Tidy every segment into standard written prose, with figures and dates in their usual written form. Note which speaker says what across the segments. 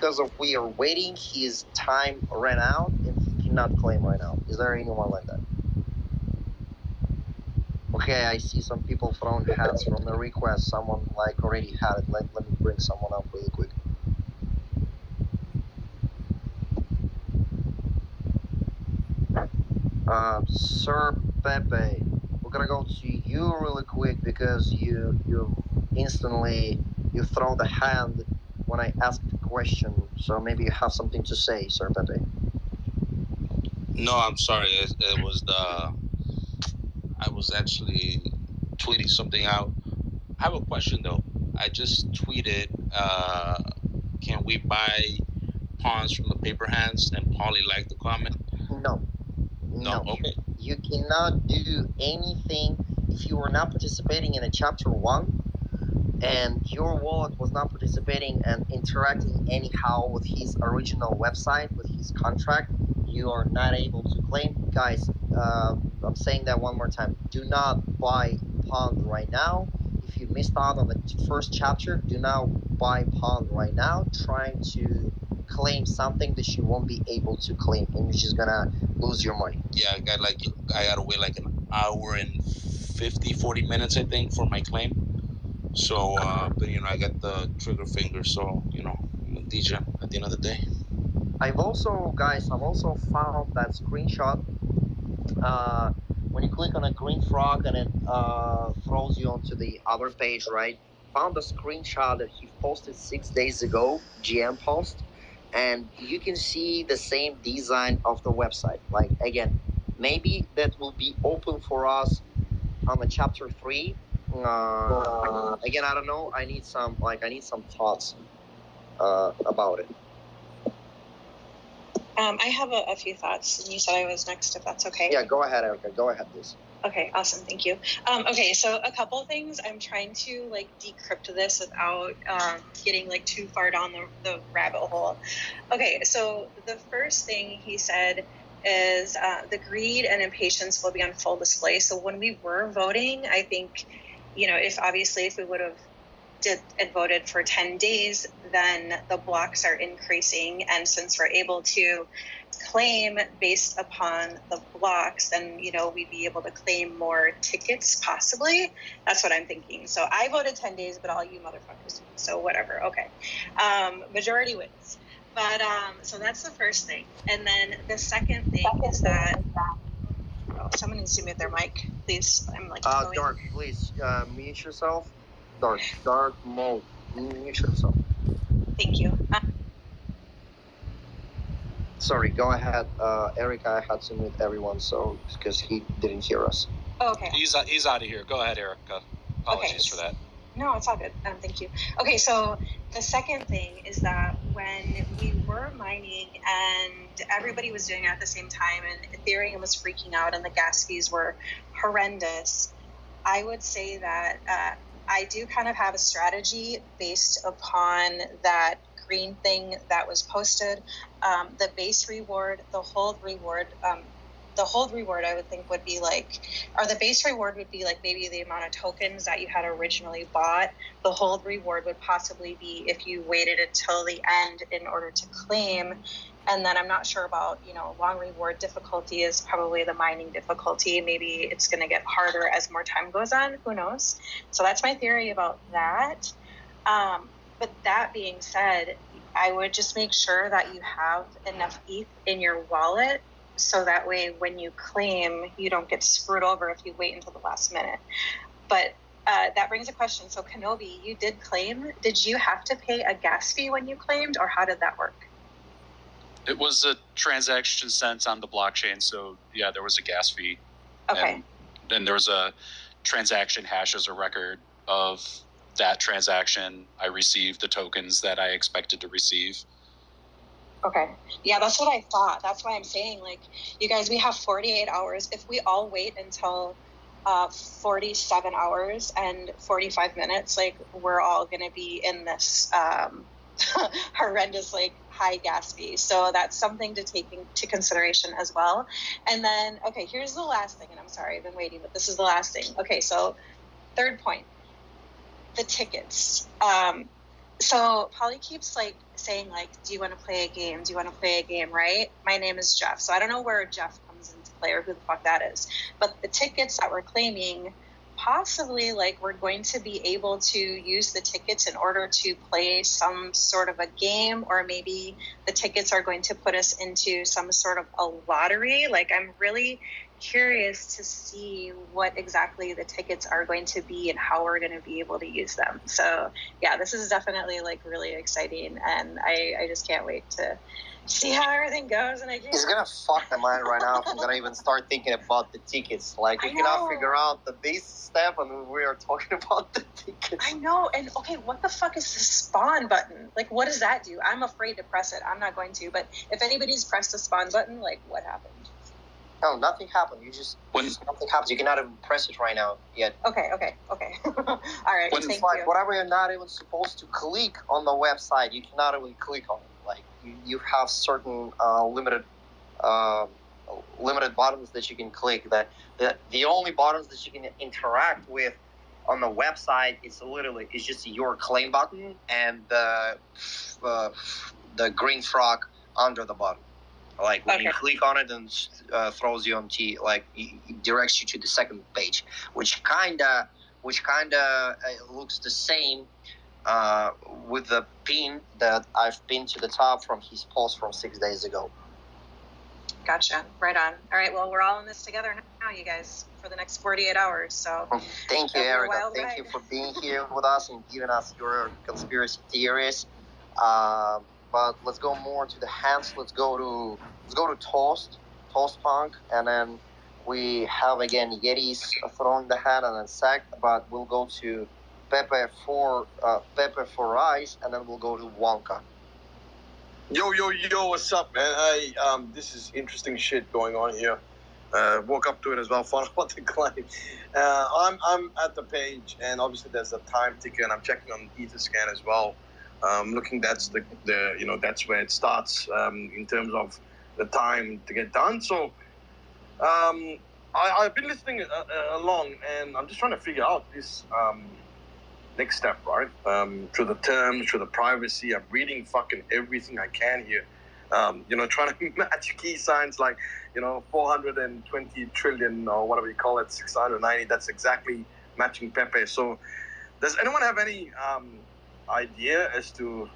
Speaker 1: because of we are waiting, his time ran out and he cannot claim right now. Is there anyone like that? Okay, I see some people throwing hands from the request. Someone like already had it. Let me bring someone up really quick. Sir Pepe, we're gonna go to you really quick because you instantly throw the hand when I ask the question. So maybe you have something to say, Sir Pepe.
Speaker 2: No, I'm sorry. It was I was actually tweeting something out. I have a question though. I just tweeted, can we buy pawns from the paper hands? And Pauly liked the comment.
Speaker 1: No.
Speaker 2: Okay.
Speaker 1: You cannot do anything if you were not participating in a chapter 1 and your wallet was not participating and interacting anyhow with his original website, with his contract. You are not able to claim. Guys, I'm saying that one more time. Do not buy Pond right now. If you missed out on the first chapter, do not buy Pond right now, trying to claim something that you won't be able to claim, and you're just gonna lose your money.
Speaker 2: Yeah, I gotta wait like an hour and 40 minutes, I think, for my claim. So, but I got the trigger finger, so I'm a DJ at the end of the day.
Speaker 1: I've also found that screenshot. When you click on a green frog and it throws you onto the other page, right? Found a screenshot that he posted 6 days ago, GM post, and you can see the same design of the website. Like, again, maybe that will be open for us on the chapter 3. Again, I don't know. I need some thoughts about it.
Speaker 3: I have a few thoughts, and you said I was next, if that's okay.
Speaker 1: Yeah, go ahead, Erica. Go ahead, please.
Speaker 3: Okay, awesome. Thank you. Okay, so a couple of things. I'm trying to decrypt this without getting too far down the rabbit hole. Okay, so the first thing he said is the greed and impatience will be on full display. So when we were voting, I think, if we would have voted for 10 days, then the blocks are increasing. And since we're able to claim based upon the blocks, then, we'd be able to claim more tickets, possibly. That's what I'm thinking. So I voted 10 days, but all you motherfuckers, so whatever. Okay. Majority wins. But, so that's the first thing. And then the second thing is that, someone needs to mute their mic, please. I'm
Speaker 1: Dark, please, mute yourself. Dark mode. Mute yourself.
Speaker 3: Thank you.
Speaker 1: Sorry, go ahead, Erica. I had to mute everyone, so because he didn't hear us.
Speaker 3: Oh, okay.
Speaker 4: He's out of here. Go ahead, Erica. Apologies for that.
Speaker 3: No, it's all good. Thank you. Okay, so the second thing is that when we were mining and everybody was doing it at the same time, and Ethereum was freaking out, and the gas fees were horrendous, I would say that I do kind of have a strategy based upon that green thing that was posted. The base reward, the hold reward, I would think would be the base reward would be maybe the amount of tokens that you had originally bought. The hold reward would possibly be if you waited until the end in order to claim. And then I'm not sure about, long reward difficulty is probably the mining difficulty. Maybe it's going to get harder as more time goes on. Who knows? So that's my theory about that. But that being said, I would just make sure that you have enough ETH in your wallet so that way when you claim, you don't get screwed over if you wait until the last minute. But that brings a question. So Kenobi, you did claim. Did you have to pay a gas fee when you claimed, or how did that work?
Speaker 4: It was a transaction sent on the blockchain, so yeah, there was a gas fee.
Speaker 3: Okay.
Speaker 4: And there was a transaction hash as a record of that transaction. I received the tokens that I expected to receive.
Speaker 3: Okay. Yeah, that's what I thought. That's why I'm saying, you guys, we have 48 hours. If we all wait until 47 hours and 45 minutes, we're all going to be in this horrendous, high gas fee. So that's something to take into consideration as well. And then, okay, here's the last thing, and I'm sorry, I've been waiting, but this is the last thing. Okay, so third point, the tickets. So Pauly keeps like saying like, do you want to play a game? Do you want to play a game? Right? My name is Jeff. So I don't know where Jeff comes into play or who the fuck that is. But the tickets that we're claiming, possibly like we're going to be able to use the tickets in order to play some sort of a game, or maybe the tickets are going to put us into some sort of a lottery. Like I'm really curious to see what exactly the tickets are going to be and how we're going to be able to use them. So yeah, this is definitely like really exciting, and I just can't wait to see how everything goes. And
Speaker 1: it's gonna fuck my mind right now if I'm gonna even start thinking about the tickets. Like we cannot figure out the base step, and we are talking about the tickets.
Speaker 3: I know. And okay, what the fuck is the spawn button? Like, what does that do? I'm afraid to press it. I'm not going to. But if anybody's pressed the spawn button, like, what happened?
Speaker 1: No, nothing happened. Nothing happens. You cannot even press it right now yet.
Speaker 3: Okay. All right.
Speaker 1: It's like whatever you're not even supposed to click on the website, you cannot even click on it. Like you have certain limited buttons that you can click. That the only buttons that you can interact with on the website is just your claim button and the green frog under the button. Like when you click on it, and throws you on it directs you to the second page, which kinda looks the same with the pin that I've pinned to the top from his post from 6 days ago.
Speaker 3: Gotcha. Right on. All right. Well, we're all in this together now, you guys, for the next 48 hours. So
Speaker 1: thank you, Erica. Thank you for being here with us and giving us your conspiracy theories. But let's go more to the hands. Let's go to Toast Punk, and then we have again Yetis throwing the hand and then Sack. But we'll go to Pepe for Rice, and then we'll go to Wonka.
Speaker 5: Yo, what's up, man? This is interesting shit going on here. Woke up to it as well, found out the claim. I'm at the page, and obviously there's a time ticker, and I'm checking on Etherscan as well. Looking, that's that's where it starts in terms of the time to get done. So I've been listening along, and I'm just trying to figure out this next step, right? Through the terms, through the privacy. I'm reading fucking everything I can here. Trying to match key signs like 420 trillion or whatever you call it, 690. That's exactly matching Pepe. So does anyone have any idea as to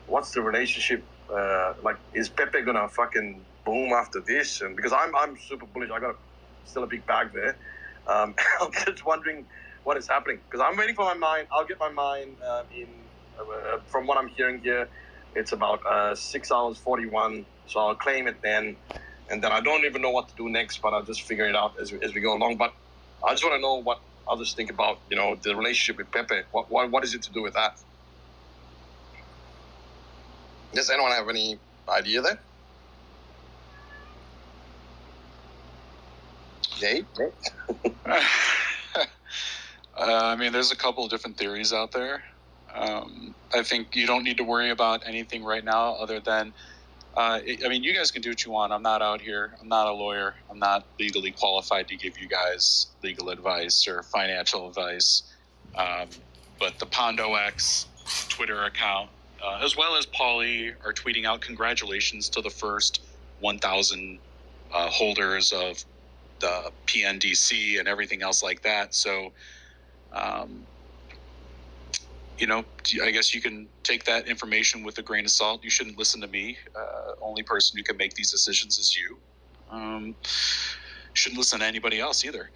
Speaker 5: what's the relationship? Like, is Pepe gonna fucking boom after this? And because I'm super bullish, I got still a big bag there. I'm just wondering what is happening, because I'm waiting for my mine. I'll get my mine from what I'm hearing here, it's about 6 hours 41. So I'll claim it then, and then I don't even know what to do next, but I'll just figure it out as we go along. But I just want to know what others think about the relationship with Pepe. What is it to do with that? Does anyone have any idea there? Jay?
Speaker 4: I mean, there's a couple of different theories out there. I think you don't need to worry about anything right now other than, you guys can do what you want. I'm not out here. I'm not a lawyer. I'm not legally qualified to give you guys legal advice or financial advice. But the Pondo X Twitter account, as well as Pauly, are tweeting out congratulations to the first 1,000 holders of the PNDC and everything else like that. So, I guess you can take that information with a grain of salt. You shouldn't listen to me. Only person who can make these decisions is you. Shouldn't listen to anybody else either.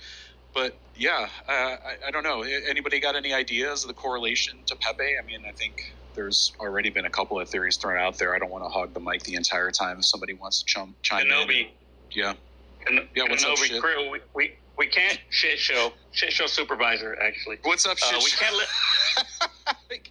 Speaker 4: But yeah, I don't know. Anybody got any ideas of the correlation to Pepe? I mean, I think there's already been a couple of theories thrown out there. I don't want to hog the mic the entire time. If somebody wants to chime
Speaker 6: Kenobi.
Speaker 4: in. Yeah.
Speaker 6: What's up, shit? Crew, we can't shit show supervisor, actually.
Speaker 4: What's up, shit?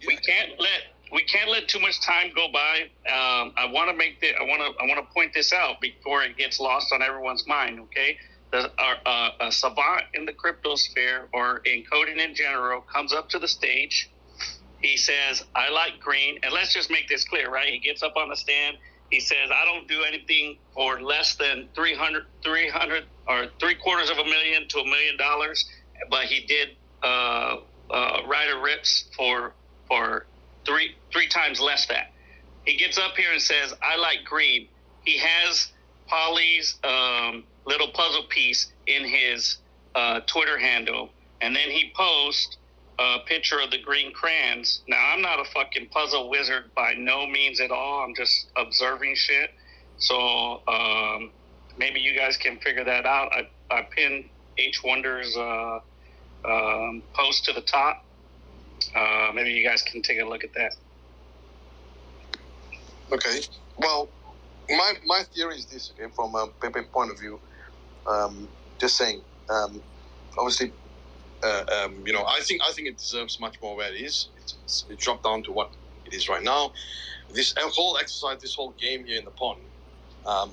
Speaker 6: We can't let we can't let too much time go by. I want to point this out before it gets lost on everyone's mind. Okay, a savant in the cryptosphere or in coding in general comes up to the stage. He says, "I like green," and let's just make this clear, right? He gets up on the stand. He says, "I don't do anything for less than 300 or $750,000 to $1 million," but he did write a rips for three times less that. He gets up here and says, I like green. He has Pauly's little puzzle piece in his Twitter handle, and then he posts a picture of the green crayons. Now, I'm not a fucking puzzle wizard by no means at all. I'm just observing shit. So maybe you guys can figure that out. I pinned H. Wonder's post to the top. Maybe you guys can take a look at that.
Speaker 5: Okay. Well, my theory is this. Okay, from a Pepe point of view, just saying. Obviously, I think it deserves much more where it is. It dropped down to what it is right now. This whole exercise, this whole game here in the pond, I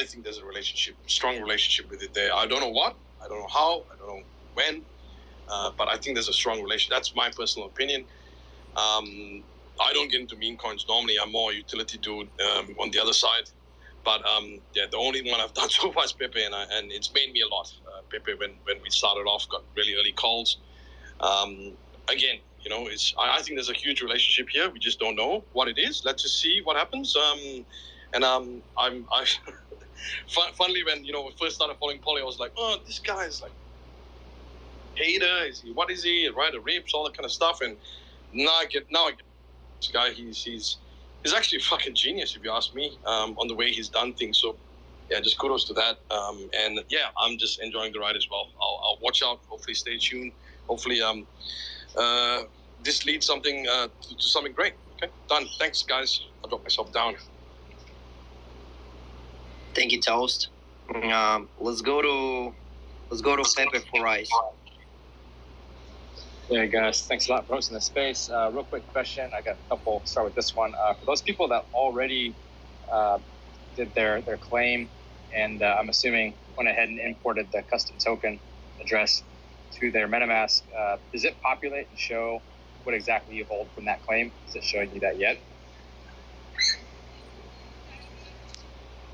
Speaker 5: think there's a strong relationship with it there. I don't know what, I don't know how, I don't know when, but I think there's a strong relation. That's my personal opinion. I don't get into meme coins normally. I'm more a utility dude on the other side. But the only one I've done so far is Pepe, and it's made me a lot. Pepe, when we started off, got really early calls. Again, I think there's a huge relationship here. We just don't know what it is. Let's just see what happens. Funnily, when we first started following Pauly, I was like, oh, this guy is like hater. What is he? Writer rips, all that kind of stuff. And now I get this guy. He's actually a fucking genius, if you ask me, on the way he's done things. So, yeah, just kudos to that. And yeah, I'm just enjoying the ride as well. I'll watch out. Hopefully, stay tuned. Hopefully, this leads something to something great. Okay, done. Thanks, guys. I'll drop myself down.
Speaker 1: Thank you, Toast. Let's go to Pepe for Ice.
Speaker 7: Yeah, guys, thanks a lot for hosting the space. Real quick question. I got a couple. Start with this one. For those people that already did their claim, and I'm assuming went ahead and imported the custom token address to their MetaMask, does it populate and show what exactly you hold from that claim? Is it showing you that yet?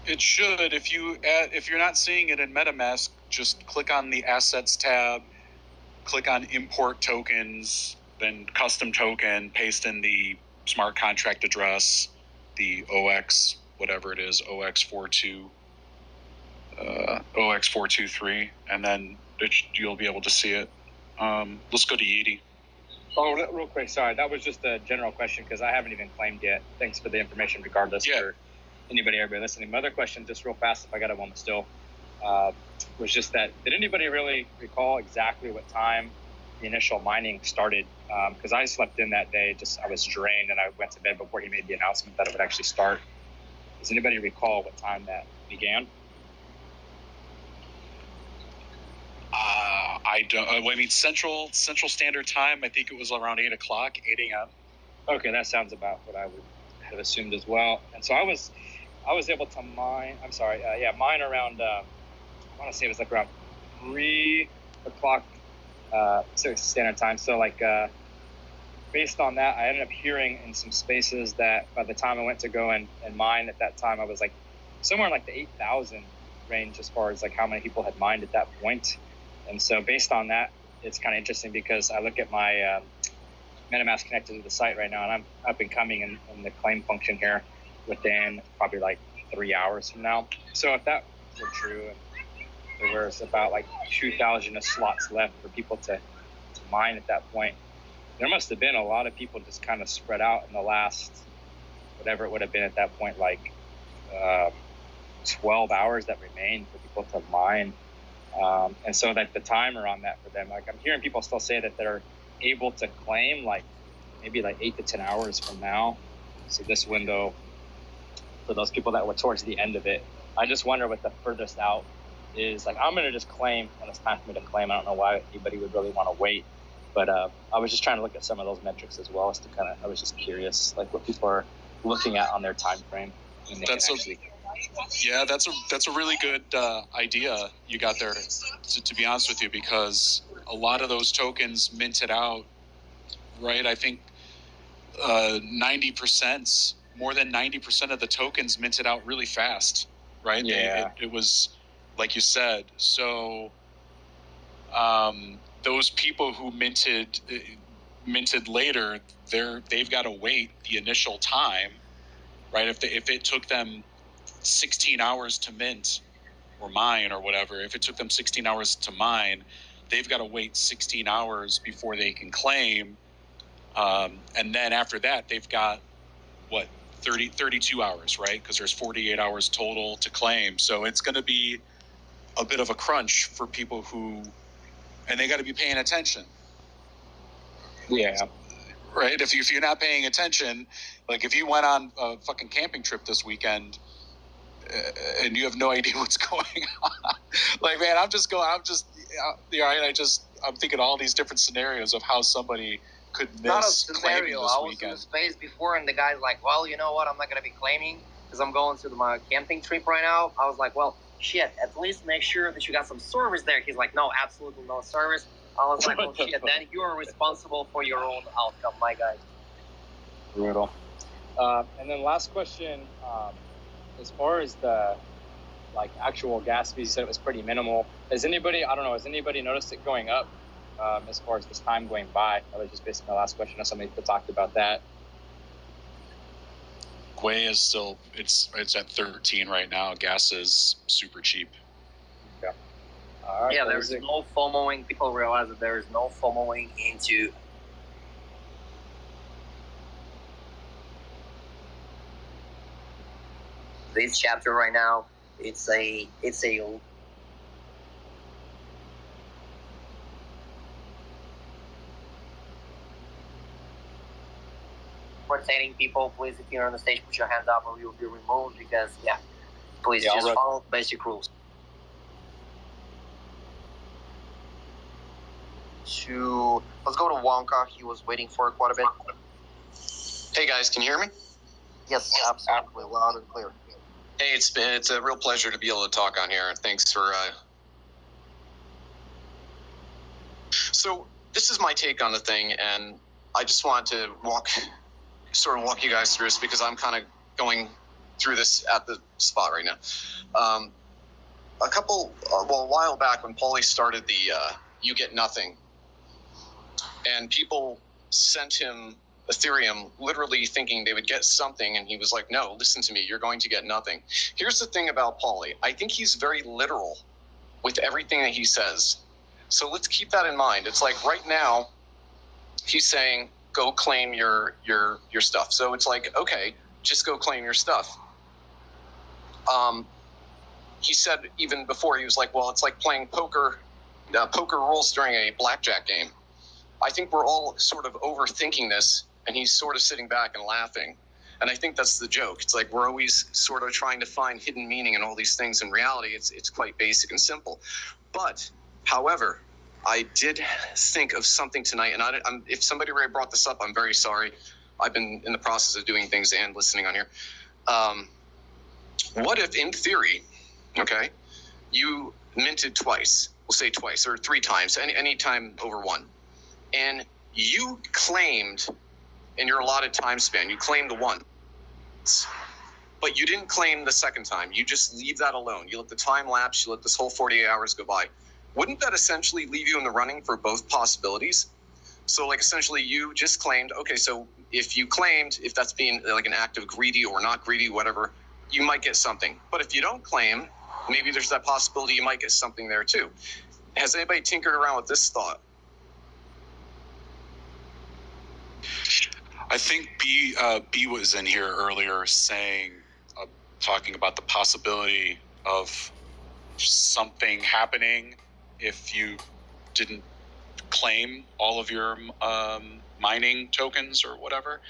Speaker 4: It should. If you're not seeing it in MetaMask, just click on the Assets tab, click on Import Tokens, then Custom Token, paste in the smart contract address, the OX, whatever it is, OX423, and then you'll be able to see it. Let's go to Yeetie.
Speaker 7: Oh, real quick, sorry. That was just a general question because I haven't even claimed yet. Thanks for the information regardless for everybody listening. My other question, just real fast, if I got a moment still, was just that, did anybody really recall exactly what time the initial mining started? Because I slept in that day, I was drained, and I went to bed before he made the announcement that it would actually start. Does anybody recall what time that began?
Speaker 4: I don't. I mean, Central Standard Time. I think it was around 8 a.m.
Speaker 7: Okay, that sounds about what I would have assumed as well. And so I was able to mine. I'm sorry. Mine around. I want to say it was like around 3 o'clock Pacific Standard Time. So based on that, I ended up hearing in some spaces that by the time I went to go and mine at that time, I was like somewhere in like the 8,000 range as far as like how many people had mined at that point. And so based on that, it's kind of interesting because I look at my MetaMask connected to the site right now, and I'm up and coming in the claim function here within probably like 3 hours from now. So if that were true, and there was about like 2,000 slots left for people to mine at that point, there must have been a lot of people just kind of spread out in the last, whatever it would have been at that point, like 12 hours that remained for people to mine. And so like the timer on that for them, like I'm hearing people still say that they're able to claim like maybe like 8 to 10 hours from now. So this window for those people that were towards the end of it, I just wonder what the furthest out is. Like I'm going to just claim when it's time for me to claim. I don't know why anybody would really want to wait, but I was just trying to look at some of those metrics as well as to I was just curious like what people are looking at on their time frame. That's
Speaker 4: a really good idea you got there, to be honest with you, because a lot of those tokens minted out, right? I think 90%, more than 90% of the tokens minted out really fast, right?
Speaker 7: Yeah.
Speaker 4: It was, like you said, so those people who minted, minted later, they've got to wait the initial time, right? If it took them 16 hours to mint or mine or whatever, if it took them 16 hours to mine, they've got to wait 16 hours before they can claim. And then after that, they've got, 32 hours, right? Because there's 48 hours total to claim. So it's going to be a bit of a crunch for people and they got to be paying attention.
Speaker 7: Yeah.
Speaker 4: Right? If you're not paying attention, like if you went on a fucking camping trip this weekend and you have no idea what's going on, like, man, I'm thinking all these different scenarios of how somebody could miss
Speaker 1: Not a
Speaker 4: claiming
Speaker 1: scenario.
Speaker 4: this
Speaker 1: I was
Speaker 4: weekend.
Speaker 1: in the space before, and the guy's like, well, you know what? I'm not going to be claiming because I'm going to my camping trip right now. I was like, well, shit, at least make sure that you got some service there. He's like, no, absolutely no service. I was like, well, shit, then you are responsible for your own outcome, my guy.
Speaker 7: Brutal. And then last question, as far as the actual gas fees, you said it was pretty minimal. Has anybody noticed it going up as far as this time going by? That was just basically my last question. Somebody talked about that.
Speaker 4: Gwei is still, it's at 13 right now. Gas is super cheap.
Speaker 7: Okay. All right,
Speaker 1: yeah, there's no FOMOing. People realize that there is no FOMOing into this chapter right now. It's a rotating people. Please, if you're on the stage, put your hand up or you'll be removed because please just follow basic rules. Let's go to Wonka. He was waiting for quite a bit.
Speaker 8: Hey guys, can you hear me?
Speaker 1: Yes, absolutely, loud and clear.
Speaker 8: Hey, it's a real pleasure to be able to talk on here. Thanks for. So this is my take on the thing, and I just want to walk you guys through this because I'm kind of going through this at the spot right now. A while back when Pauly started the "You Get Nothing," and people sent him Ethereum literally thinking they would get something, and he was like, no, listen to me, you're going to get nothing. Here's the thing about Pauly. I think he's very literal with everything that he says. So let's keep that in mind. It's like right now he's saying go claim your stuff. So it's like, okay, just go claim your stuff. He said even before, he was like, well, it's like playing poker rules during a blackjack game. I think we're all sort of overthinking this, and he's sort of sitting back and laughing. And I think that's the joke. It's like we're always sort of trying to find hidden meaning in all these things. In reality, it's quite basic and simple. But, however, I did think of something tonight, and if somebody already brought this up, I'm very sorry. I've been in the process of doing things and listening on here. What if, in theory, okay, you minted twice, we'll say twice, or 3 times, any time over 1. And you claimed in your allotted time span, you claimed the 1, but you didn't claim the second time. You just leave that alone. You let the time lapse. You let this whole 48 hours go by. Wouldn't that essentially leave you in the running for both possibilities? So like essentially you just claimed, okay, so if you claimed, if that's being like an act of greedy or not greedy, whatever, you might get something. But if you don't claim, maybe there's that possibility you might get something there too. Has anybody tinkered around with this thought?
Speaker 4: I think B was in here earlier talking about the possibility of something happening if you didn't claim all of your mining tokens or whatever.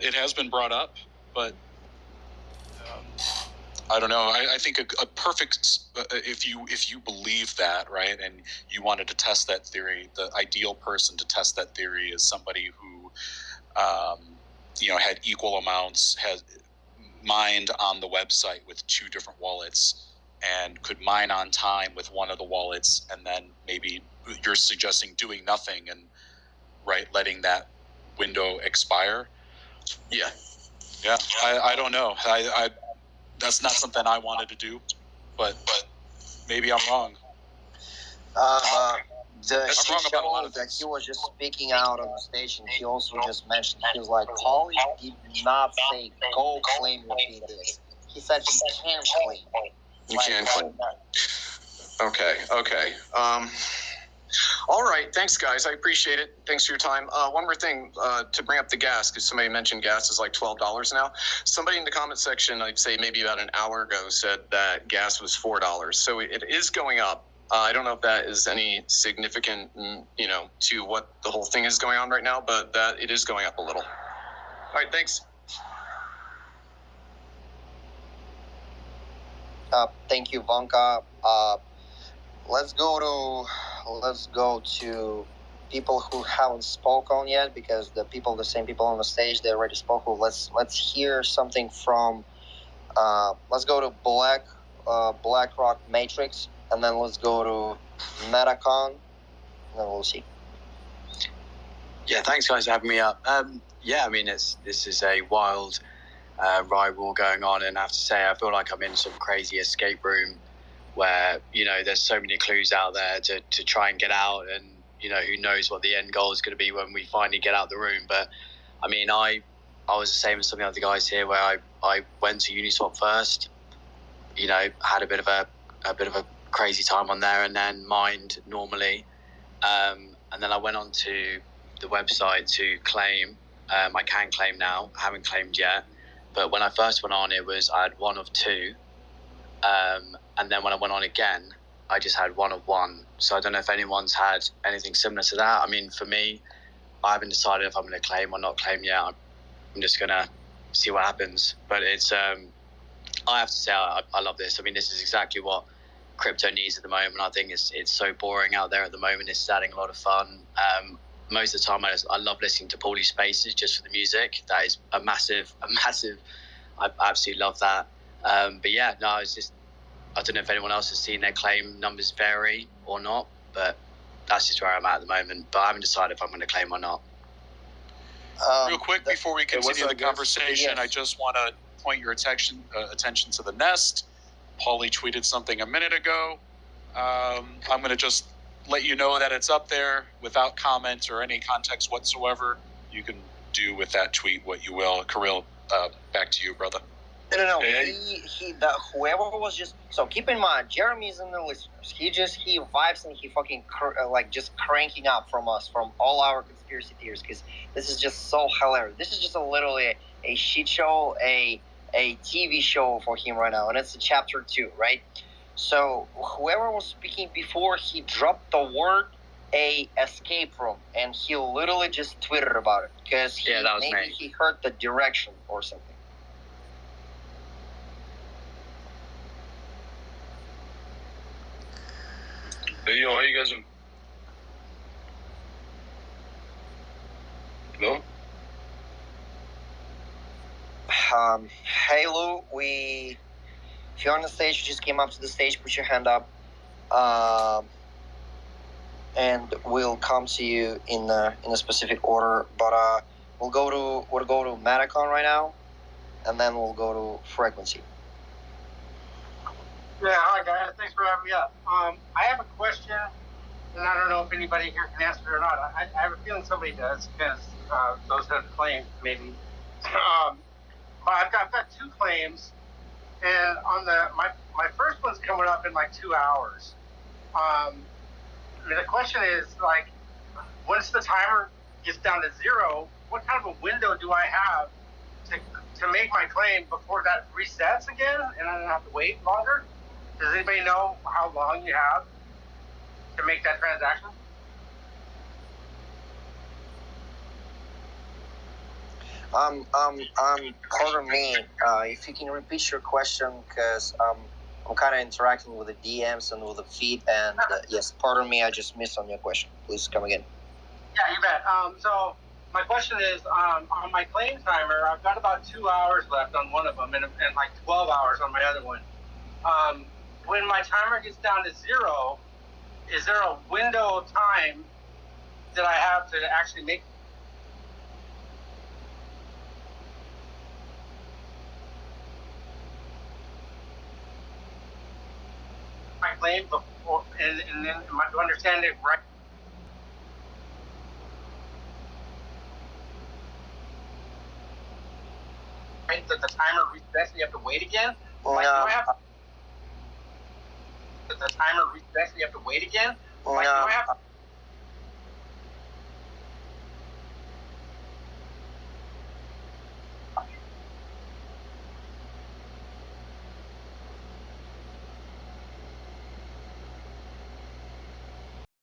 Speaker 4: It has been brought up, but I don't know. I think a perfect, if you believe that, right, and you wanted to test that theory, the ideal person to test that theory is somebody who had equal amounts, has mined on the website with 2 different wallets, and could mine on time with one of the wallets, and then maybe you're suggesting doing nothing and letting that window expire.
Speaker 8: Yeah.
Speaker 4: I don't know. I that's not something I wanted to do, but maybe I'm wrong.
Speaker 1: The
Speaker 2: I'm wrong about a lot of
Speaker 1: that
Speaker 2: things.
Speaker 1: he was just speaking out on the stage, and he also just mentioned, he was like, Pauly did not say go claim your penis. He said he can claim.
Speaker 8: You can claim. Okay. All right. Thanks, guys. I appreciate it. Thanks for your time. One more thing to bring up the gas, because somebody mentioned gas is like $12 now. Somebody in the comment section, I'd say maybe about an hour ago, said that gas was $4. So it is going up. I don't know if that is any significant, to what the whole thing is going on right now, but that it is going up a little. All right. Thanks.
Speaker 1: Thank you, Vanka. Let's go to people who haven't spoken yet, because the same people on the stage, they already spoke. Let's hear something from. Let's go to BlackRock Matrix, and then let's go to Metacon, and then we'll see.
Speaker 9: Yeah, thanks guys for having me up. Yeah, I mean this is a wild ride war going on, and I have to say I feel like I'm in some crazy escape room where there's so many clues out there to try and get out, and who knows what the end goal is going to be when we finally get out of the room. But I mean I was the same as some of the other guys here, where I went to Uniswap first, had a bit of a crazy time on there, and then mined normally, and then I went on to the website to claim. I can claim now. I haven't claimed yet, but when I first went on, I had one of two, and then when I went on again, I just had one of one. So I don't know if anyone's had anything similar to that. I mean, for me, I haven't decided if I'm going to claim or not claim yet. I'm just going to see what happens. But it's, I have to say, I love this. I mean, this is exactly what crypto needs at the moment. I think it's so boring out there at the moment. It's adding a lot of fun. Most of the time, I love listening to Pauly Spaces just for the music. That is a massive. I absolutely love that. But yeah, no, it's just, I don't know if anyone else has seen their claim numbers vary or not, but that's just where I'm at the moment. But I haven't decided if I'm going to claim or not.
Speaker 4: Real quick, before we continue the conversation, yes. I just want to point your attention to the nest. Pauly tweeted something a minute ago. I'm going to just let you know that it's up there without comment or any context whatsoever. You can do with that tweet what you will. Kirill, back to you, brother.
Speaker 1: No. Whoever was just, so keep in mind, Jeremy's in the listeners. He vibes, and he fucking just cranking up from us, from all our conspiracy theories, because this is just so hilarious. This is just literally a shit show, a TV show for him right now, and it's chapter 2, right? So whoever was speaking before, he dropped the word a escape room, and he literally just tweeted about it, because he heard the direction or something.
Speaker 10: Hey, yo, how you guys doing? Hello?
Speaker 1: Hey, Lou, if you're on the stage, you just came up to the stage, put your hand up, and we'll come to you in a specific order, but we'll go to Metacon right now, and then we'll go to Frequency.
Speaker 11: Yeah, hi guys. Thanks for having me up. I have a question, and I don't know if anybody here can answer it or not. I have a feeling somebody does, because those that have claimed, maybe. But I've got 2 claims, and on my first one's coming up in like 2 hours. The question is, like, once the timer gets down to 0, what kind of a window do I have to make my claim before that resets again, and I don't have to wait longer? Does anybody know how long you have to make that transaction?
Speaker 1: Pardon me, if you can repeat your question, because I'm kind of interacting with the DMs and with the feed, and yes, pardon me, I just missed on your question. Please come again.
Speaker 11: Yeah, you bet. So my question is, on my claim timer, I've got about 2 hours left on one of them, and like 12 hours on my other one. When my timer gets down to 0, is there a window of time that I have to actually make my claim before, and then do I understand it right? resets and you have to wait again? Like, do I have the timer resets and you have to wait again? Like, do I have